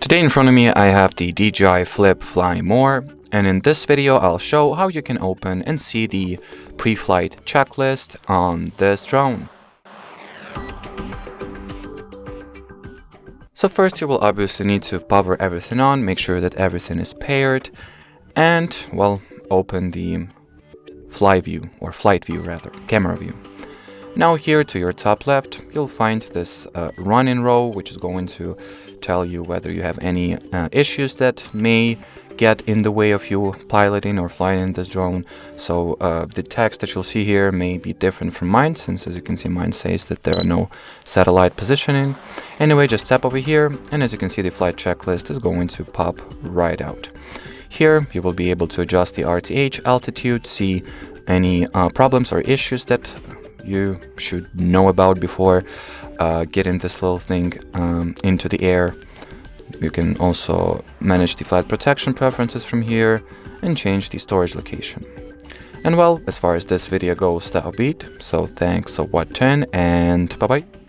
Today in front of me I have the DJI Fly More, and in this video I'll show how you can open and see the pre-flight checklist on this drone. So first you will obviously need to power everything on, make sure that everything is paired, and well, open the flight view camera view. Now here to your top left, you'll find this run-in row, which is going to tell you whether you have any issues that may get in the way of you piloting or flying this drone. So the text that you'll see here may be different from mine, since as you can see mine says that there are no satellite positioning. Anyway, just tap over here, and as you can see the flight checklist is going to pop right out. Here you will be able to adjust the RTH altitude, see any problems or issues that you should know about before getting this little thing into the air. You can also manage the flight protection preferences from here and change the storage location. And well, as far as this video goes, that'll be it. So thanks for watching, and bye bye.